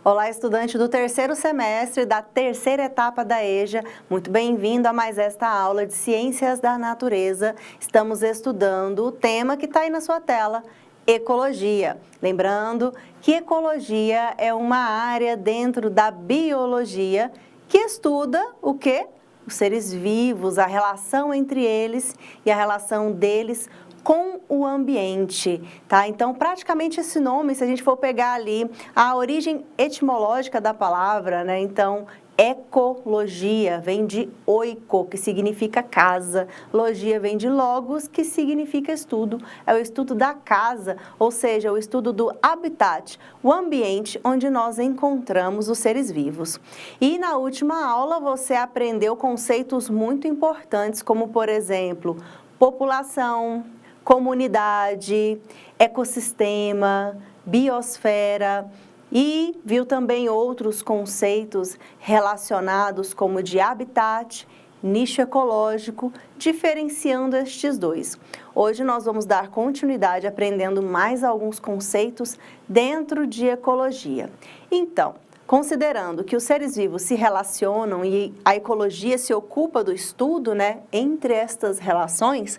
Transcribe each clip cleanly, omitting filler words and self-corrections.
Olá, estudante do terceiro semestre da terceira etapa da EJA. Muito bem-vindo a mais esta aula de Ciências da Natureza. Estamos estudando o tema que está aí na sua tela, ecologia. Lembrando que ecologia é uma área dentro da biologia que estuda o quê? Os seres vivos, a relação entre eles e a relação deles com o ambiente, tá? Então, praticamente esse nome, se a gente for pegar ali a origem etimológica da palavra, né? Então, ecologia vem de oiko, que significa casa. Logia vem de logos, que significa estudo. É o estudo da casa, ou seja, o estudo do habitat, o ambiente onde nós encontramos os seres vivos. E na última aula você aprendeu conceitos muito importantes, como, por exemplo, população, comunidade, ecossistema, biosfera e viu também outros conceitos relacionados como de habitat, nicho ecológico, diferenciando estes dois. Hoje nós vamos dar continuidade aprendendo mais alguns conceitos dentro de ecologia. Então, considerando que os seres vivos se relacionam e a ecologia se ocupa do estudo, né, entre estas relações,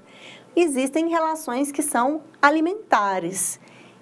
existem relações que são alimentares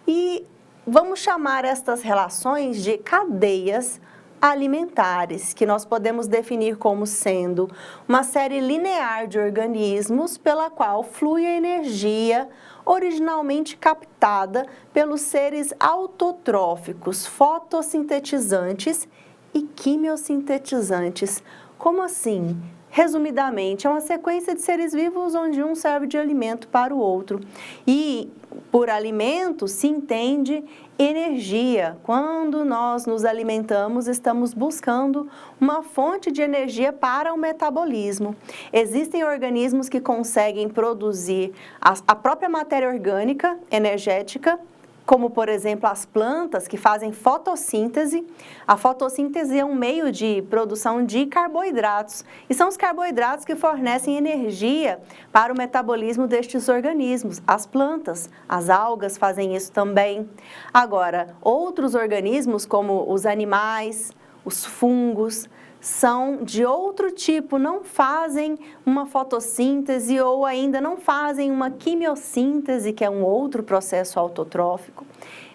e vamos chamar estas relações de cadeias alimentares, que nós podemos definir como sendo uma série linear de organismos pela qual flui a energia originalmente captada pelos seres autotróficos, fotossintetizantes e quimiosintetizantes. Como assim? Resumidamente, é uma sequência de seres vivos onde um serve de alimento para o outro. E por alimento se entende energia. Quando nós nos alimentamos, estamos buscando uma fonte de energia para o metabolismo. Existem organismos que conseguem produzir a própria matéria orgânica energética, como, por exemplo, as plantas que fazem fotossíntese. A fotossíntese é um meio de produção de carboidratos, e são os carboidratos que fornecem energia para o metabolismo destes organismos. As plantas, as algas fazem isso também. Agora, outros organismos, como os animais, os fungos, são de outro tipo, não fazem uma fotossíntese ou ainda não fazem uma quimiossíntese, que é um outro processo autotrófico.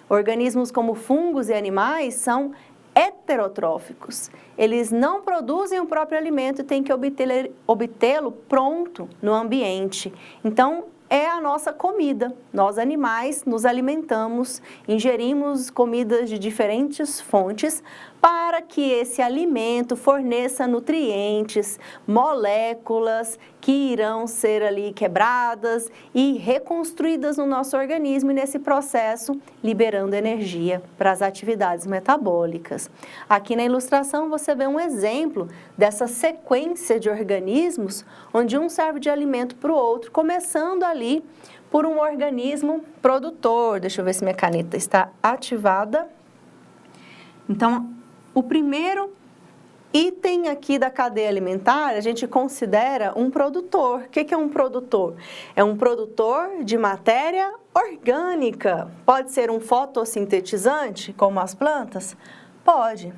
Organismos como fungos e animais são heterotróficos. Eles não produzem o próprio alimento e têm que obtê-lo pronto no ambiente. Então, é a nossa comida. Nós, animais, nos alimentamos, ingerimos comidas de diferentes fontes para que esse alimento forneça nutrientes, moléculas que irão ser ali quebradas e reconstruídas no nosso organismo e nesse processo liberando energia para as atividades metabólicas. Aqui na ilustração você vê um exemplo dessa sequência de organismos onde um serve de alimento para o outro, começando ali por um organismo produtor. Deixa eu ver se minha caneta está ativada. Então, o primeiro item aqui da cadeia alimentar, a gente considera um produtor. O que é um produtor? É um produtor de matéria orgânica. Pode ser um fotossintetizante, como as plantas? Pode.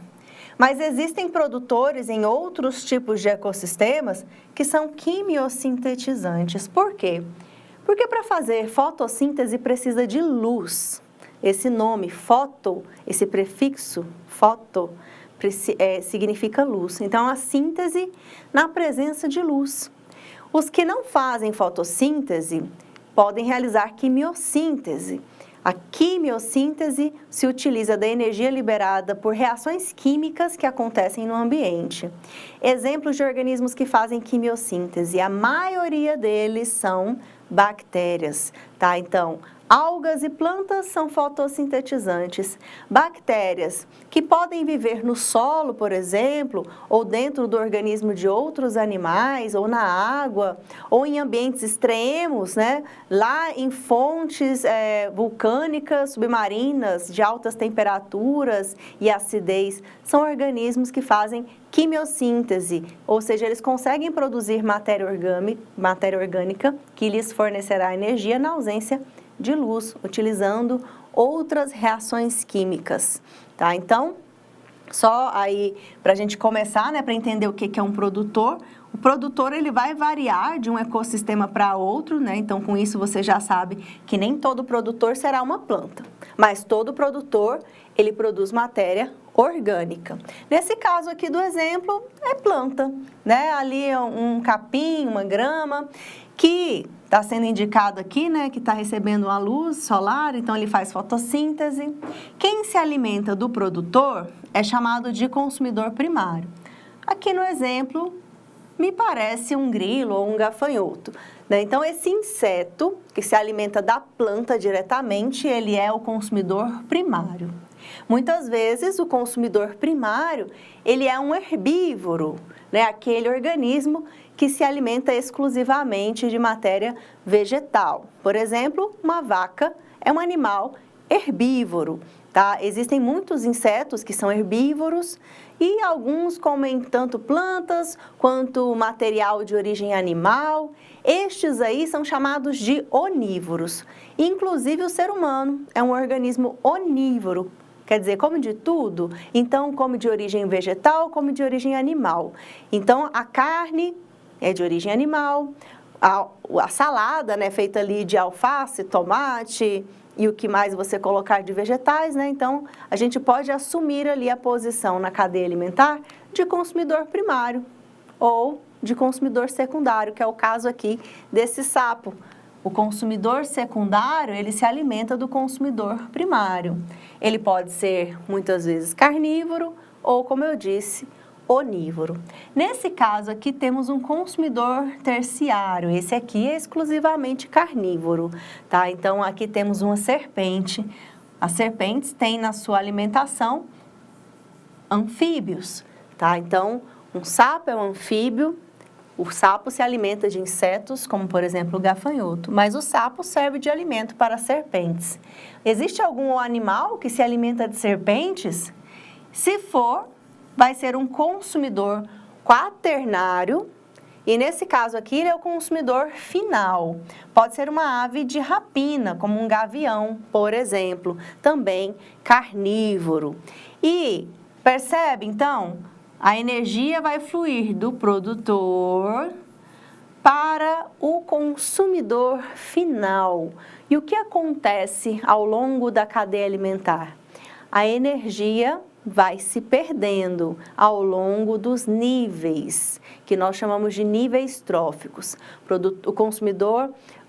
Mas existem produtores em outros tipos de ecossistemas que são quimiosintetizantes. Por quê? Porque para fazer fotossíntese precisa de luz. Esse nome, foto, esse prefixo, foto, significa luz. Então, a síntese na presença de luz. Os que não fazem fotossíntese podem realizar quimiossíntese. A quimiossíntese se utiliza da energia liberada por reações químicas que acontecem no ambiente. Exemplos de organismos que fazem quimiossíntese, a maioria deles são bactérias, tá? Então, algas e plantas são fotossintetizantes. Bactérias que podem viver no solo, por exemplo, ou dentro do organismo de outros animais, ou na água, ou em ambientes extremos, né? Lá em fontes vulcânicas, submarinas, de altas temperaturas e acidez, são organismos que fazem quimiossíntese, ou seja, eles conseguem produzir matéria orgânica que lhes fornecerá energia na ausência de luz, utilizando outras reações químicas, tá? Então, Só aí, para a gente começar, né, para entender o que é um produtor, o produtor ele vai variar de um ecossistema para outro, né? Então, com isso você já sabe que nem todo produtor será uma planta, mas todo produtor ele produz matéria orgânica. Nesse caso aqui do exemplo, é planta, né? Ali é um capim, uma grama, que está sendo indicado aqui, né, que está recebendo uma luz solar, então ele faz fotossíntese. Quem se alimenta do produtor é chamado de consumidor primário. Aqui no exemplo, me parece um grilo ou um gafanhoto, né? Então, esse inseto que se alimenta da planta diretamente, ele é o consumidor primário. Muitas vezes, o consumidor primário, ele é um herbívoro, né? Aquele organismo que se alimenta exclusivamente de matéria vegetal. Por exemplo, uma vaca é um animal herbívoro, tá? Existem muitos insetos que são herbívoros e alguns comem tanto plantas quanto material de origem animal. Estes aí são chamados de onívoros. Inclusive, o ser humano é um organismo onívoro. Quer dizer, come de tudo, então come de origem vegetal, come de origem animal. Então, a carne é de origem animal, a salada, né, feita ali de alface, tomate e o que mais você colocar de vegetais, né? Então, a gente pode assumir ali a posição na cadeia alimentar de consumidor primário ou de consumidor secundário, que é o caso aqui desse sapo. O consumidor secundário, ele se alimenta do consumidor primário. Ele pode ser, muitas vezes, carnívoro ou, como eu disse, onívoro. Nesse caso aqui, temos um consumidor terciário. Esse aqui é exclusivamente carnívoro, tá? Então, aqui temos uma serpente. As serpentes têm na sua alimentação anfíbios, tá? Então, um sapo é um anfíbio. O sapo se alimenta de insetos, como por exemplo o gafanhoto, mas o sapo serve de alimento para serpentes. Existe algum animal que se alimenta de serpentes? Se for, vai ser um consumidor quaternário, e nesse caso aqui ele é o consumidor final. Pode ser uma ave de rapina, como um gavião, por exemplo, também carnívoro. E percebe então? A energia vai fluir do produtor para o consumidor final. E o que acontece ao longo da cadeia alimentar? A energia vai se perdendo ao longo dos níveis, que nós chamamos de níveis tróficos.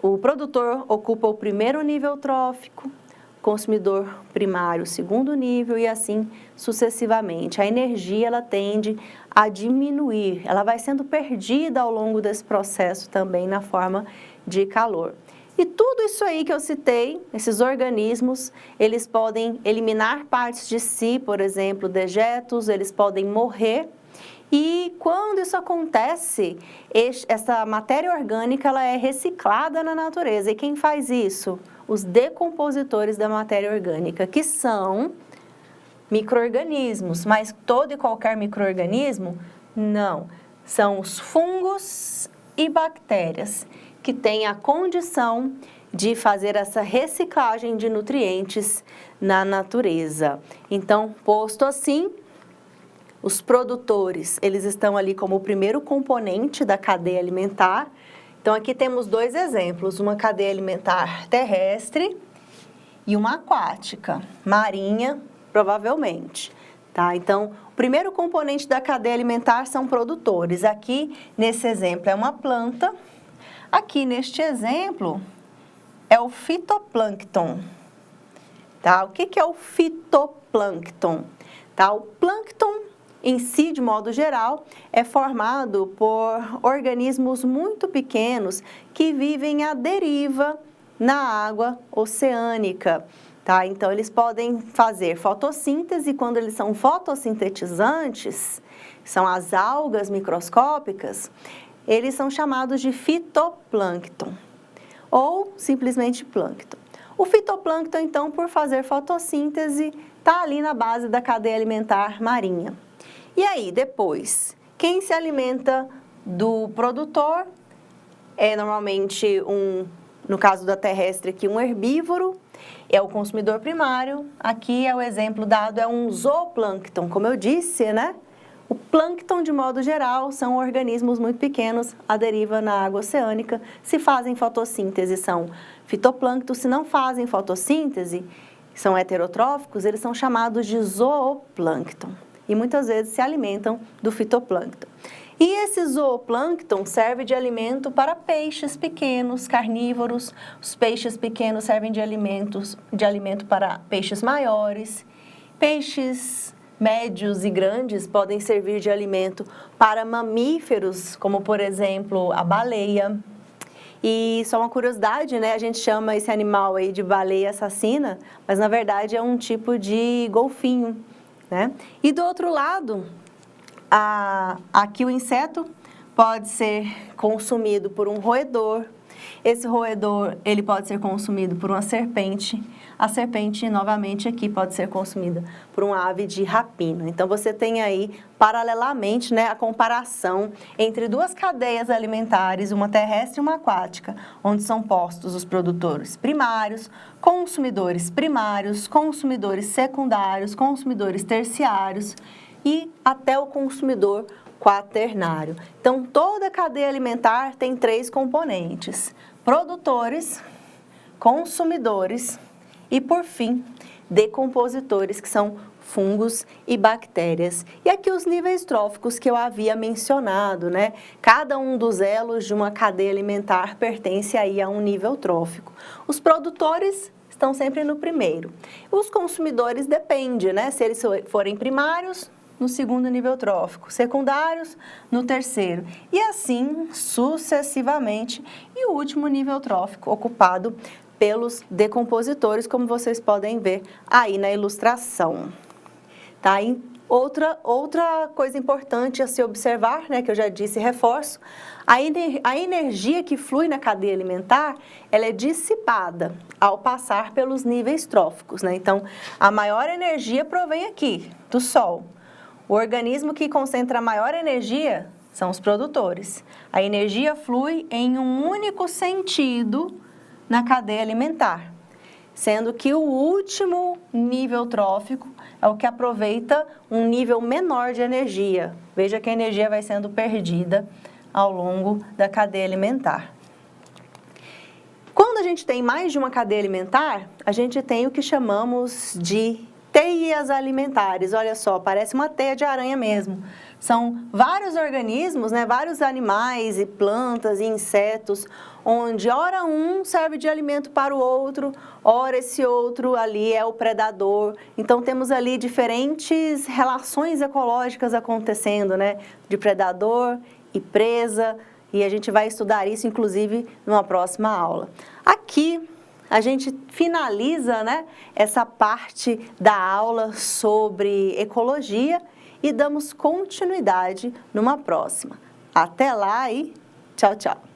O produtor ocupa o primeiro nível trófico, consumidor primário, o segundo nível e assim sucessivamente. A energia ela tende a diminuir, ela vai sendo perdida ao longo desse processo também na forma de calor. E tudo isso aí que eu citei, esses organismos, eles podem eliminar partes de si, por exemplo, dejetos, eles podem morrer. E quando isso acontece, essa matéria orgânica ela é reciclada na natureza. E quem faz isso? Os decompositores da matéria orgânica, que são micro-organismos. Mas todo e qualquer micro-organismo? Não. São os fungos e bactérias, que têm a condição de fazer essa reciclagem de nutrientes na natureza. Então, posto assim, os produtores, eles estão ali como o primeiro componente da cadeia alimentar. Então, aqui temos dois exemplos, uma cadeia alimentar terrestre e uma aquática, marinha, provavelmente, tá? Então, o primeiro componente da cadeia alimentar são produtores. Aqui, nesse exemplo, é uma planta. Aqui, neste exemplo, é o fitoplâncton, tá? O que é o fitoplâncton? Tá? O plâncton em si, de modo geral, é formado por organismos muito pequenos que vivem à deriva na água oceânica, tá? Então, eles podem fazer fotossíntese. Quando eles são fotossintetizantes, são as algas microscópicas, eles são chamados de fitoplâncton ou simplesmente plâncton. O fitoplâncton, então, por fazer fotossíntese, está ali na base da cadeia alimentar marinha. E aí, depois, quem se alimenta do produtor é normalmente no caso da terrestre aqui, um herbívoro, É o consumidor primário, aqui é o exemplo dado, é um zooplâncton, como eu disse, né? O plâncton, de modo geral, são organismos muito pequenos, à deriva na água oceânica. Se fazem fotossíntese, são fitoplâncton. Se não fazem fotossíntese, são heterotróficos, eles são chamados de zooplâncton. E muitas vezes se alimentam do fitoplâncton. E esse zooplâncton serve de alimento para peixes pequenos, carnívoros. Os peixes pequenos servem de alimento para peixes maiores. Peixes médios e grandes podem servir de alimento para mamíferos, como por exemplo a baleia. E só uma curiosidade, né? A gente chama esse animal aí de baleia assassina, mas na verdade é um tipo de golfinho, né? E do outro lado, aqui o inseto pode ser consumido por um roedor. Esse roedor, ele pode ser consumido por uma serpente. A serpente, novamente, aqui pode ser consumida por uma ave de rapina. Então, você tem aí, paralelamente, né, a comparação entre duas cadeias alimentares, uma terrestre e uma aquática, onde são postos os produtores primários, consumidores secundários, consumidores terciários e até o consumidor quaternário. Então, toda a cadeia alimentar tem 3 componentes: produtores, consumidores e, por fim, decompositores, que são fungos e bactérias. E aqui os níveis tróficos que eu havia mencionado, né? Cada um dos elos de uma cadeia alimentar pertence aí a um nível trófico. Os produtores estão sempre no primeiro. Os consumidores depende, né? Se eles forem primários, no segundo nível trófico, secundários, no terceiro, e assim sucessivamente. E o último nível trófico ocupado pelos decompositores, como vocês podem ver aí na ilustração. Tá? E outra coisa importante a se observar, né, que eu já disse e reforço, a energia que flui na cadeia alimentar, ela é dissipada ao passar pelos níveis tróficos, né? Então, a maior energia provém aqui, do Sol. O organismo que concentra a maior energia são os produtores. A energia flui em um único sentido na cadeia alimentar, sendo que o último nível trófico é o que aproveita um nível menor de energia. Veja que a energia vai sendo perdida ao longo da cadeia alimentar. Quando a gente tem mais de uma cadeia alimentar, a gente tem o que chamamos de teias alimentares. Olha só, parece uma teia de aranha mesmo. São vários organismos, né, vários animais e plantas e insetos, onde ora um serve de alimento para o outro, ora esse outro ali é o predador. Então temos ali diferentes relações ecológicas acontecendo, né, de predador e presa, e a gente vai estudar isso inclusive numa próxima aula. Aqui a gente finaliza, né, essa parte da aula sobre ecologia e damos continuidade numa próxima. Até lá e tchau, tchau!